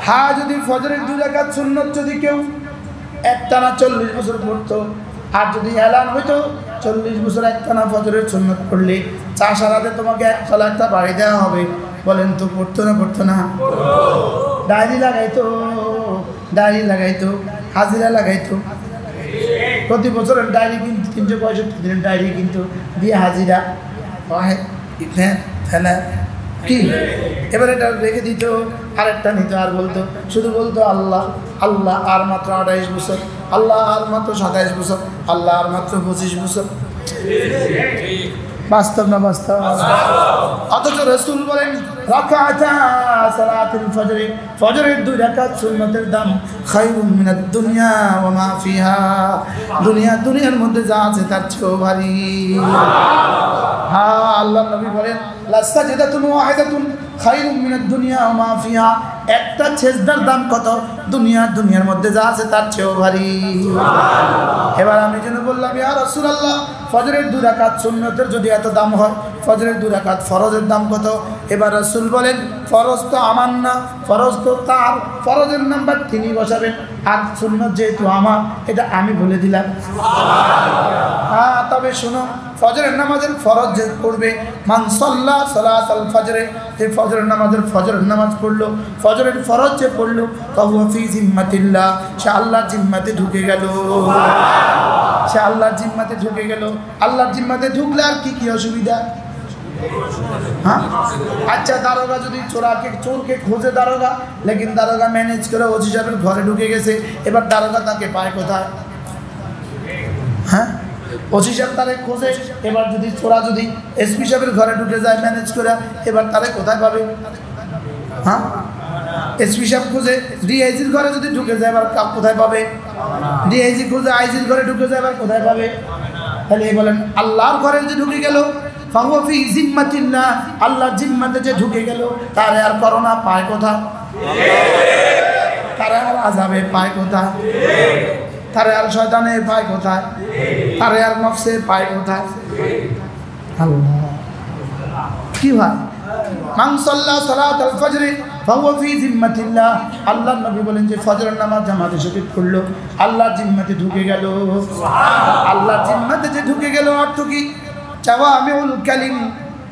হ্যাঁ, যদি ফজরের 2 রাকাত সুন্নত যদি কেউ একটানা 40 বছর পড়তো, আর যদি এলান হইতো 40 বছর একটানা ফজরের সুন্নত পড়লে চাষারাতে তোমাকে 1 লাখটা বাড়ি দেওয়া হবে, বলেন তো পড়তো না পড়তো না? ডায়েরি লাগাইতো, হাজিরা লাগাইতো। প্রতি বছরের ডায়েরি কিন্তু 365 দিনের ডায়েরি কিন্তু দিয়ে হাজিরা কি এবার এটা রেখে দিত, আরেকটা নিত, আর বলতো, শুধু বলতো আল্লাহ আল্লাহ, আর মাত্র 28 বছর, আল্লাহ আর মাত্র 27 বছর, আল্লাহ আর মাত্র 25 বছর। বাস্তব না বাস্তব? অথচ রাসূল বলেন রাকাতা সালাতুল ফজর, ফজরের 2 রাকাত সুন্নতের দাম খায়রুম মিনাদ দুনিয়া ওয়া মা ফিহা, দুনিয়ার মধ্যে যা আছে তার চেয়েও ভারী। হ্যাঁ, আল্লাহ নবী বলেন লাসাজদাতুন ওয়াহিদাতুন খায়রুম মিনাদ দুনিয়া ওয়া মা ফিহা, একটা সেজদার দাম কত? দুনিয়ার মধ্যে যা আছে তার চেয়েও ভারী। এবার আমি যেন বললাম, ইয়া রাসূলুল্লাহ, ফজরের 2 রাকাত সুন্নতের যদি এত দাম হয়, ফজরের 2 রাকাত ফরজের দাম কত? এবার রাসূল বলেন, ফরজ তো আমার না, ফরজ তো তার, ফরজের নাম্বার তিনি বসাবেন, আর সুন্নত যেহেতু আমার, এটা আমি বলে দিলাম। হ্যাঁ, তবে শোনো, ফজরের নামাজের ফরজ যে পড়বে, মান সাল্লা সালাতাল ফজরে, যে ফজরের নামাজ পড়লো, ফজরের ফরজ যে পড়লো, ফাহুয়া ফি জিম্মাতিল্লাহ, সে আল্লাহর জিম্মাতে ঢুকে গেল। আল্লাহর জিম্মাতে ঢুকলে আর কি অসুবিধা? হ্যাঁ, আচ্ছা, দারোগা যদি চোরকে খোঁজে দারোগা, লেকিন দারোগা ম্যানেজ করে ওসি সাহেবের ঘরে ঢুকে গেছে, এবার দারোগা তাকে পায় কোথায়? হ্যাঁ, ওসি সাহেব তারে খোঁজে, এবার যদি চোরা যদি এসপি সাহেবের ঘরে ঢুকে যায় ম্যানেজ করে, এবার তারে কোথায় পাবে? হ্যাঁ, এসপি সাহেব খুঁজে ডিআইজির ঘরে যদি ঢুকে যায়, এবার কোথায় পাবে? ডিআইজি খুঁজে আইজির ঘরে ঢুকে যায়, এবার কোথায় পাবে? তাহলে বলেন, আল্লাহর ঘরে যে ঢুকে গেল, ফাহুয়া ফি জিম্মাতিল্লাহ, আল্লাহর জিম্মাতে যে ঢুকে গেল, তারে আর করোনা পায় কোথায়? তারে আর আযাবে পায় কোথায়? তারে আর শয়তানে পায় কোথায়? তারে আর নফসে পায় কোথায়? আল্লাহ কি ভাই, মান সাল্লা সালাতাল ফজর ফাহুয়া ফি জিম্মাতিল্লাহ, আল্লাহর নবী বলেন যে ফজরের নামাজ জামাতে শরীক পড়লো, আল্লাহর জিম্মাতে ঢুকে গেল। আল্লাহর জিম্মাতে যে ঢুকে গেল, অর্থ কি? জাওয়ামিউল কালিম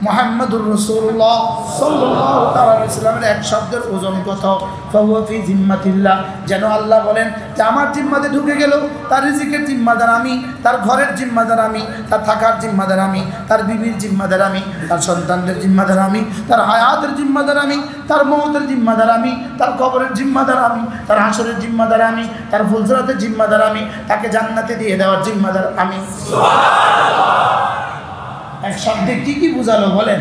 মুহাম্মাদুর রাসূলুল্লাহ সাল্লাল্লাহু আলাইহি ওয়াসাল্লামের এক শব্দের ওজন কত? ফাহুয়া ফি জিম্মাতিল্লাহ, যেন আল্লাহ বলেন যে আমার জিম্মাতে ঢুকে গেল, তার রিজিকের জিম্মাদার আমি, তার ঘরের জিম্মাদার আমি, তার থাকার জিম্মাদার আমি, তার বিবির জিম্মাদার আমি, তার সন্তানদের জিম্মাদার আমি, তার হায়াতের জিম্মাদার আমি, তার মওতের জিম্মাদার আমি, তার কবরের জিম্মাদার আমি, তার হাসরের জিম্মাদার আমি, তার ফুলসরাতের জিম্মাদার আমি, তাকে জান্নাতে দিয়ে দেওয়ার জিম্মাদার আমি। এক শব্দে কি বুঝালো বলেন?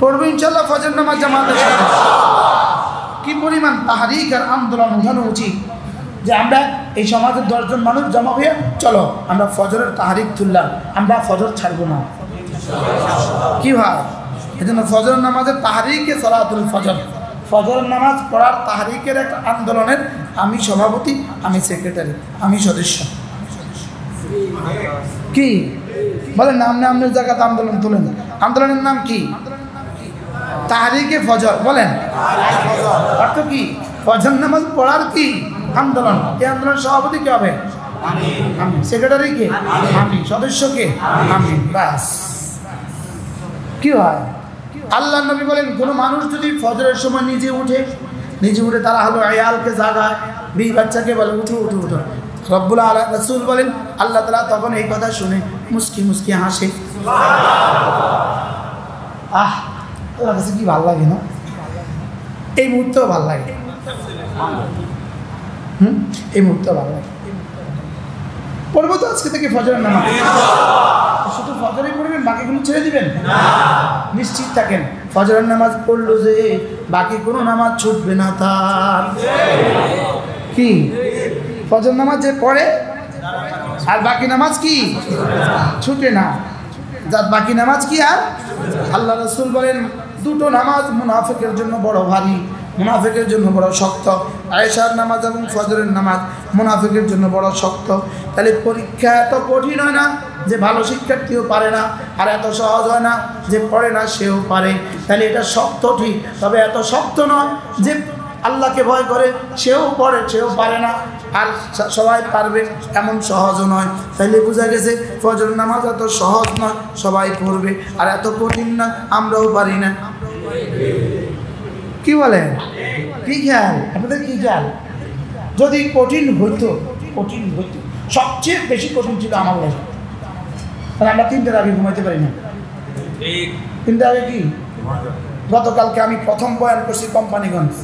পড়বো ইনশাআল্লাহ ফজর নামাজ জামাতের সাথে। কি পরিমাণ তাহরিক আর আন্দোলন উঠানো উচিত যে আমরা এই সমাজের 10 জন মানুষ জমা হয়ে চলো আমরা ফজরের তাহরিক তুললাম, আমরা ফজর ছাড়বো না। কি হয়? এজন্য ফজর নামাজের তাহরিকে সালাতুল ফজর, ফজর নামাজ পড়ার তাহরিকের একটা আন্দোলনের আমি সভাপতি, আমি সেক্রেটারি, আমি সদস্য। কি বলেন? আপনার জায়গাতে আন্দোলন তুলেন। আন্দোলনের নাম কি? তাহরিকে ফজর। বলেন অর্থ কি? ফজর নামাজ পড়ার কি আন্দোলন। এই আন্দোলনের সভাপতি কে হবে? আমি। সেক্রেটারি কে? আমি। সদস্য কে? আমি। ব্যাস। কি হয়? আল্লাহ নবী বলেন, কোনো মানুষ যদি ফজরের সময় নিজে উঠে তারা হলো আয়ালকে জাগায়, বিবি বাচ্চাকে বলে উঠো উঠো উঠো, রব্বুল আলামিন রাসূল বলেন আল্লাহ তাআলা তখন এই কথা শুনে মুস্কি মুস্কি হাসে। ওর কাছে কি ভালো লাগে না? এই মুহূর্তেও ভালো লাগে। এই মুহূর্তেও ভালো লাগে। পড়বো তো আজকে থেকে ফজরের নামাজ। শুধু ফজরই পড়বেন, বাকিগুলো ছেড়ে দিবেন? নিশ্চিত থাকেন, ফজরের নামাজ পড়লো যে বাকি কোনো নামাজ ছুটবে না তার। কি? ফজর নামাজ যে পড়ে আর বাকি নামাজ কি ছুটে না, যার বাকি নামাজ কি আর? আল্লাহ রাসূল বলেন, দুটো নামাজ মুনাফিকের জন্য বড় ভারী, মুনাফিকের জন্য বড় শক্ত। আয়েশার নামাজ এবং ফজরের নামাজ মুনাফিকের জন্য বড় শক্ত। তাহলে পরীক্ষা এত কঠিন হয় না যে ভালো শিক্ষার্থীও পারে না, আর এত সহজ হয় না যে পড়ে না সেও পারে। তাহলে এটা শক্ত ঠিক, তবে এত শক্ত নয় যে আল্লাহকে ভয় করে সেও পড়ে, সেও পারে না, আর সবাই পারবে এমন সহজও নয়। তাইলে বোঝা গেছে ফজর নামাজ এত সহজ নয়, সবাই পড়বে, আর এত কঠিন না, আমরাও পারি না। কি বলেন? কি খেয়াল আপনাদের? কি খেয়াল? যদি কঠিন হইতো, সবচেয়ে বেশি কঠিন ছিল আমার লাইফ। কারণ আমরা 3টার আগে ঘুমাইতে পারি না। 3টার আগে কি? গতকালকে আমি প্রথম বয়ান করছি কোম্পানিগঞ্জ,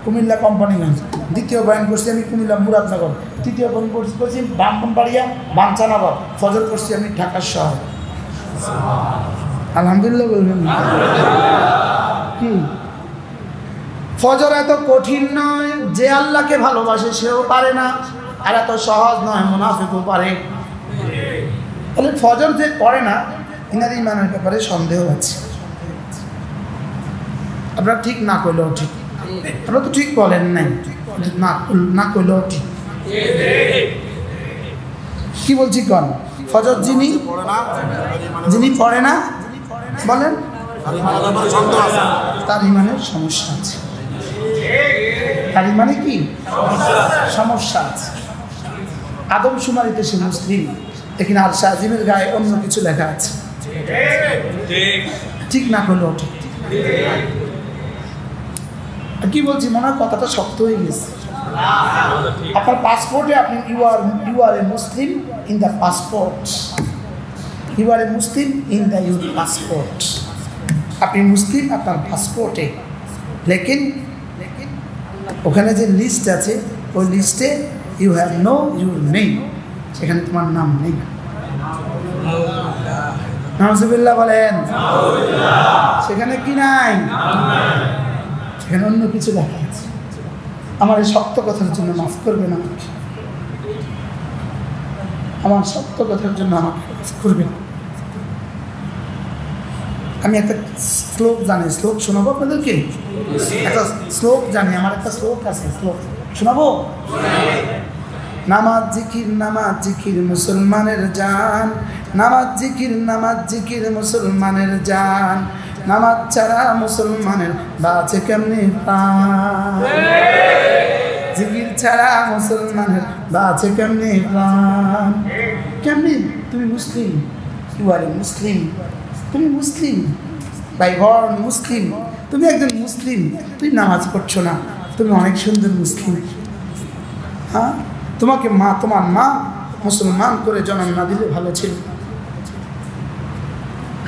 কুমিল্লা কোম্পানিগঞ্জ। দ্বিতীয় বয়ান করছি আমি কুমিল্লা মুরাদনগর। তৃতীয় বয়ান করছি ব্রাহ্মণবাড়িয়া বাঞ্ছানগর। ফজর করছি আমি ঢাকার শহর। আলহামদুলিল্লাহ বলবেন কি? ফজর এত কঠিন নয়, যে আল্লাহকে ভালোবাসে সেও পারে না, আর এত সহজ নয়, মুনাফিকও পারে। তাহলে ফজর যে পড়ে না, ইনার ইমানের ব্যাপারে সন্দেহ আছে। আপনারা ঠিক না করলেও ঠিক, আপনারা তো ঠিক বলেন নাই, না করলেও ঠিক। কি বলছি কন? ফজর যিনি পড়ে না বলেন তার ইমানের সমস্যা আছে। তার ইমানে কি সমস্যা আছে? আদমশুমারিতে সে মুসলিম, এখানে আর শাহিমের গায়ে অন্য কিছু লেখা আছে। ঠিক না করলেও ঠিক। কি বলছি, মনে হয় কথাটা শক্ত হয়ে গেছে। আপনার পাসপোর্টে আপনি you are a Muslim in the passport, you are a Muslim in the your passport. আপনি মুসলিম আপনার পাসপোর্টে, লেকিন ওখানে যে লিস্ট আছে ওই লিস্টে you have no your name, সেখানে তোমার নাম নেই। নাউজুবিল্লাহ বলেন। সেখানে কি নাই? সেখানে অন্য কিছু লেখা আছে। আমার এই শক্ত কথার জন্য মাফ করবেন আমাকে, আমার শক্ত কথার জন্য আমাকে মাফ করবেন। আমি একটা শ্লোক জানি, শ্লোক শোনাবো আপনাদেরকে। একটা শ্লোক জানি, আমার একটা শ্লোক আছে, শ্লোক শোনাবো। নামাজ জিকির মুসলমানের জান, নামাজ জিকির মুসলমানের জান, নামাজ ছাড়া মুসলমানের বাঁচে কেমনি প্রাণ, জিকির ছাড়া মুসলমানের বাঁচে কেমনি প্রাণ। কেমনি? তুমি মুসলিম, ইউ আর এ মুসলিম, তুমি মুসলিম, বাই বর্ন মুসলিম, তুমি একজন মুসলিম, তুমি নামাজ পড়ছো না, তুমি অনেক সুন্দর মুসলিম। হ্যাঁ, তোমার মা মুসলমান করে জন্ম না দিলে ভালো ছিল।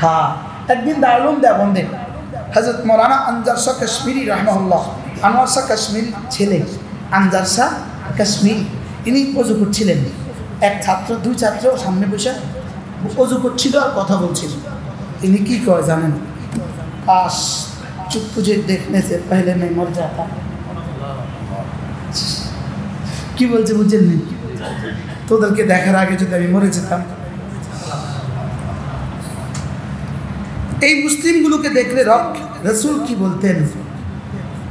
হ্যাঁ, একদিন দারুম দেবন্দে হযরত মৌলানা আনজার শাহ কাশ্মীরি রাহমাহুল্লাহ, আনোয়ার শাহ কাশ্মীরি ছেলে আনজার শাহ কাশ্মীরি, ইনি অজু করছিলেন। এক ছাত্র, দুই ছাত্র সামনে বসে অজু করছিল আর কথা বলছিল। इन्हें की कह जाने, काश चुप तुझे देखने से पहले मैं मर जाता। की बोलছে বুঝেন নি? তোদেরকে দেখার আগে যদি আমি মরে যেতাম। এই মুসলিমগুলোকে দেখলে রাসূল কি বলতেন?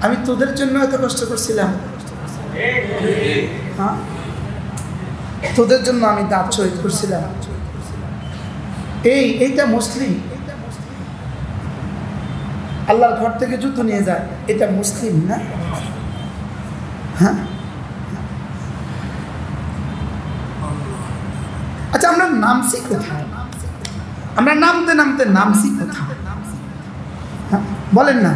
আমি তোদের জন্য এত কষ্ট করছিলাম, হ্যাঁ, তোদের জন্য আমি দাঁত শহীদ করছিলাম। এইটা মুসলিম, আল্লাহর ঘর থেকে জুতো নিয়ে যায়, এটা মুসলিম না? হ্যাঁ। আচ্ছা, আমরা নামছি কোথায়? আমরা নামতে নামছি কোথায়? হ্যাঁ, বলেন না।